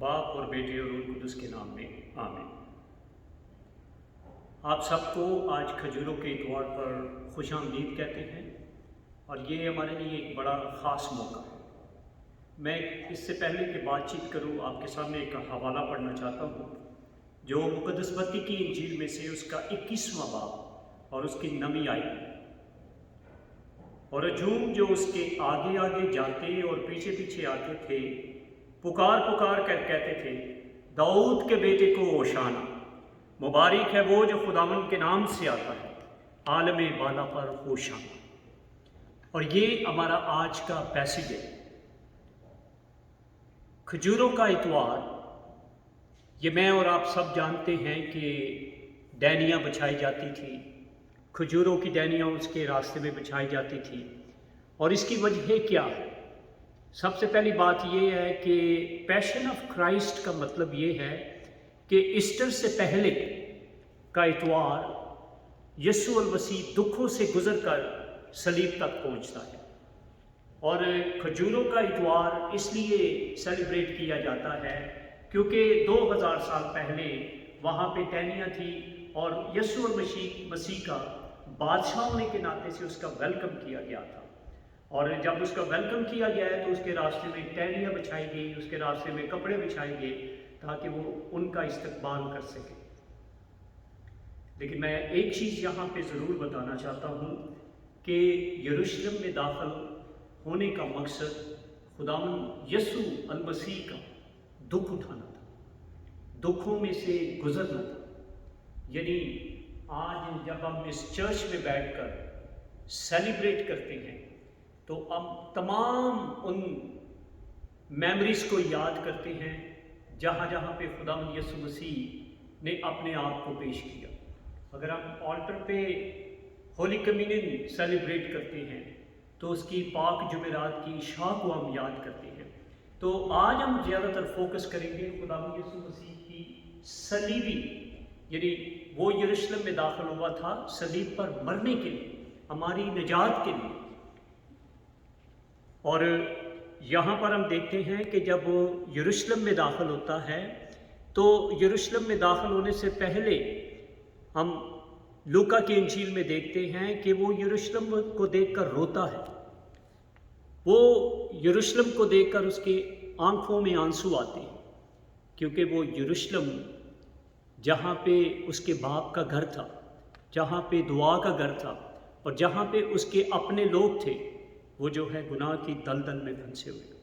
बाप और बेटे और रूह कुदस के नाम में आमीन। आप सबको आज खजूरों के इतवार पर खुशामदीद कहते हैं और ये हमारे लिए एक बड़ा ख़ास मौका है। मैं इससे पहले कि बातचीत करूँ आपके सामने एक हवाला पढ़ना चाहता हूँ जो मुक़द्दस मत्ती की इंजील में से उसका 21वां बाब और उसकी 9वीं आयत। और हजूम जो उसके आगे आगे जाते और पीछे पीछे आते थे पुकार पुकार कर कहते थे, दाऊद के बेटे को होशाना, मुबारक है वो जो खुदावंद के नाम से आता है, आलमे बाला पर होशाना। और ये हमारा आज का पैसेज है। खजूरों का इतवार, ये मैं और आप सब जानते हैं कि डैनियाँ बिछाई जाती थी, खजूरों की डैनियाँ उसके रास्ते में बिछाई जाती थी। और इसकी वजह क्या है? सबसे पहली बात ये है कि पैशन ऑफ क्राइस्ट का मतलब ये है कि ईस्टर से पहले का इतवार यीशु मसीह दुखों से गुजरकर सलीब तक पहुंचता है। और खजूरों का इतवार इसलिए सेलिब्रेट किया जाता है क्योंकि 2000 साल पहले वहाँ पे टहनियाँ थी और यीशु मसीह का बादशाह होने के नाते से उसका वेलकम किया गया था। और जब उसका वेलकम किया गया है तो उसके रास्ते में टहनियाँ बिछाई गई, उसके रास्ते में कपड़े बिछाए गए ताकि वो उनका इस्तकबाल कर सके। लेकिन मैं एक चीज़ यहाँ पे ज़रूर बताना चाहता हूँ कि यरूशलेम में दाखिल होने का मकसद खुदावंद यीशु मसीह का दुख उठाना था, दुखों में से गुजरना था। यानी आज जब हम इस चर्च में बैठकर सेलिब्रेट करते हैं तो हम तमाम उन मेमोरीज को याद करते हैं जहाँ जहाँ पे खुदावंद यीशु मसीह ने अपने आप को पेश किया। अगर हम ऑल्टर पे होली कम्युनियन सेलिब्रेट करते हैं तो उसकी पाक जुमेरात की शाह को हम याद करते हैं। तो आज हम ज़्यादातर फोकस करेंगे खुदावंद यीशु मसीह की सलीबी, यानी वो यरूशलेम में दाखिल हुआ था सलीब पर मरने के लिए, हमारी निजात के लिए। और यहाँ पर हम देखते हैं कि जब वो यरूशलेम में दाखिल होता है तो यरूशलेम में दाखिल होने से पहले हम लूका की इंजील में देखते हैं कि वो यरूशलेम को देखकर रोता है। वो यरूशलेम को देखकर उसके आंखों में आंसू आते हैं क्योंकि वो यरूशलेम जहाँ पे उसके बाप का घर था, जहाँ पे दुआ का घर था और जहाँ पे उसके अपने लोग थे, वो जो है गुनाह की दलदल में फंसे हुए।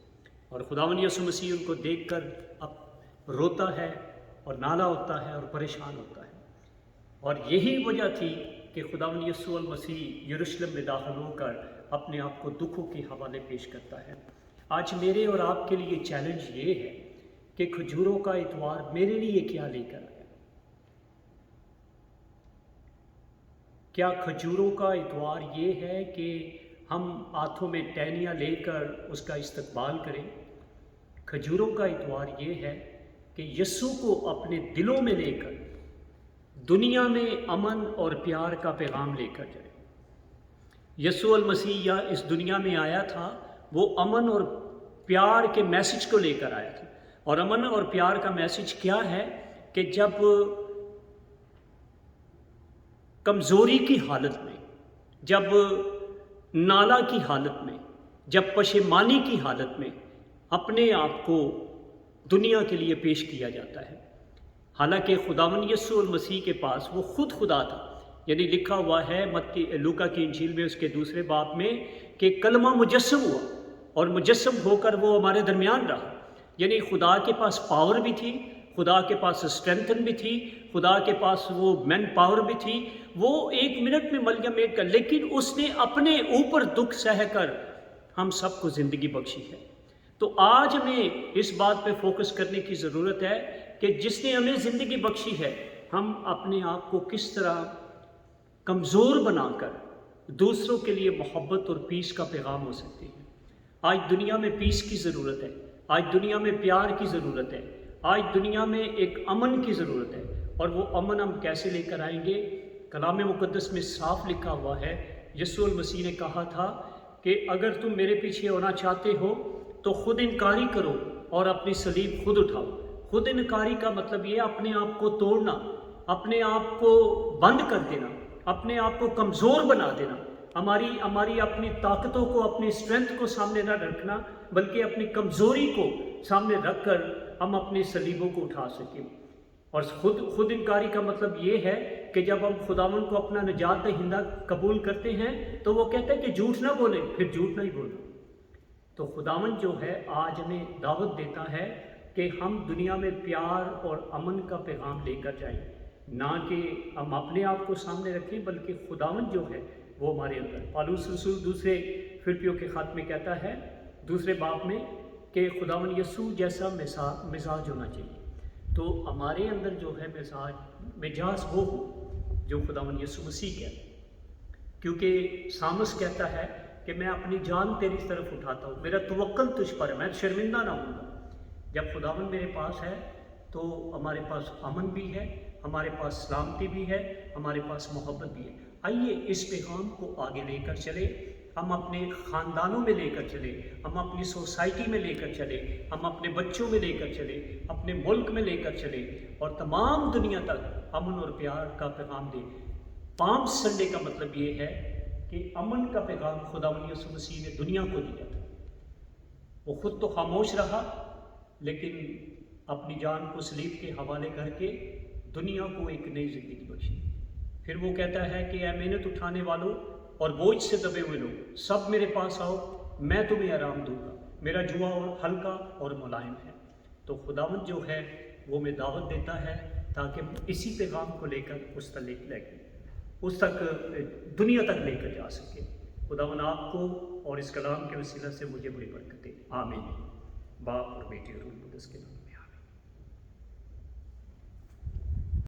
और खुदावंद यीशु मसीह उनको देखकर अब रोता है और नाला होता है और परेशान होता है। और यही वजह थी कि खुदावंद यीशु मसीह यरूशलेम में दाखिल होकर अपने आप को दुखों के हवाले पेश करता है। आज मेरे और आपके लिए चैलेंज ये है कि खजूरों का इतवार मेरे लिए क्या लेकर आया। क्या खजूरों का इतवार ये है कि हम हाथों में टहनियाँ लेकर उसका इस्तकबाल करें? खजूरों का इतवार ये है कि यीशु को अपने दिलों में लेकर दुनिया में अमन और प्यार का पैगाम लेकर जाए। यीशु मसीह या इस दुनिया में आया था, वो अमन और प्यार के मैसेज को लेकर आया था। और अमन और प्यार का मैसेज क्या है कि जब कमज़ोरी की हालत में, जब नाला की हालत में, जब पशेमानी की हालत में अपने आप को दुनिया के लिए पेश किया जाता है। हालांकि खुदावंद यीशु मसीह के पास वो खुद खुदा था। यानी लिखा हुआ है लूका की इंजील में उसके 2 बाब में कि कलमा मुजस्सम हुआ और मुजस्सम होकर वो हमारे दरमियान रहा। यानी खुदा के पास पावर भी थी, खुदा के पास स्ट्रेंथन भी थी, खुदा के पास वो मैन पावर भी थी। वो 1 मिनट में मरियम मेट कर, लेकिन उसने अपने ऊपर दुख सहकर हम सबको ज़िंदगी बख्शी है। तो आज हमें इस बात पे फोकस करने की ज़रूरत है कि जिसने हमें ज़िंदगी बख्शी है, हम अपने आप को किस तरह कमज़ोर बनाकर दूसरों के लिए मोहब्बत और पीस का पैगाम हो सकते हैं। आज दुनिया में पीस की ज़रूरत है, आज दुनिया में प्यार की ज़रूरत है, आज दुनिया में एक अमन की ज़रूरत है। और वो अमन हम कैसे लेकर आएंगे? कलाम मुक़द्दस में साफ लिखा हुआ है, यीशु मसीह ने कहा था कि अगर तुम मेरे पीछे होना चाहते हो तो खुद इनकारी करो और अपनी सलीब खुद उठाओ। खुद इनकारी का मतलब ये अपने आप को तोड़ना, अपने आप को बंद कर देना, अपने आप को कमज़ोर बना देना, हमारी अपनी ताकतों को, अपनी स्ट्रेंथ को सामने न रखना, बल्कि अपनी कमज़ोरी को सामने रखकर हम अपने सलीबों को उठा सकें। और खुद इनकारी का मतलब ये है कि जब हम खुदावन को अपना निजात दहिंदा कबूल करते हैं तो वो कहते हैं कि झूठ ना बोले, फिर झूठ नहीं बोलना। तो खुदावन जो है आज हमें दावत देता है कि हम दुनिया में प्यार और अमन का पैगाम लेकर जाएं, ना कि हम अपने आप को सामने रखें, बल्कि खुदावन जो है वो हमारे अंदर। पौलुस रसूल दूसरे फिलिप्पियों के ख़त में कहता है, दूसरे बाब में, कि खुदावन यीशु जैसा मिजाज होना चाहिए। तो हमारे अंदर जो है मिजाज वो हो जो खुदावन यीशु मसीह कहता, क्योंकि सामस कहता है कि मैं अपनी जान तेरी तरफ उठाता हूँ, मेरा तवक्कल तुझ पर है, मैं शर्मिंदा ना हूँगा। जब खुदावन मेरे पास है तो हमारे पास अमन भी है, हमारे पास सलामती भी है, हमारे पास मोहब्बत भी है। आइए इस पैगाम को आगे लेकर चले, हम अपने ख़ानदानों में लेकर चले, हम अपनी सोसाइटी में लेकर चले, हम अपने बच्चों में लेकर चले, अपने मुल्क में लेकर चले, और तमाम दुनिया तक अमन और प्यार का पैगाम दें। पाम संडे का मतलब ये है कि अमन का पैगाम खुदावंद यीशु मसीह ने दुनिया को दिया था। वो खुद तो खामोश रहा, लेकिन अपनी जान को सलीब के हवाले करके दुनिया को एक नई ज़िंदगी बख्शी। फिर वो कहता है कि ऐ मेहनत उठाने वालों और बोझ से दबे हुए लोग, सब मेरे पास आओ, मैं तुम्हें आराम दूंगा, मेरा जुआ और हल्का और मुलायम है। तो खुदावंद जो है वो हमें दावत देता है ताकि हम इसी पैगाम को लेकर उस तक दुनिया तक लेकर जा सके। खुदावंद आपको और इस कलाम के वसीला से मुझे बड़ी बरकत दे। आमीन। बाप और बेटे और रूह के नाम।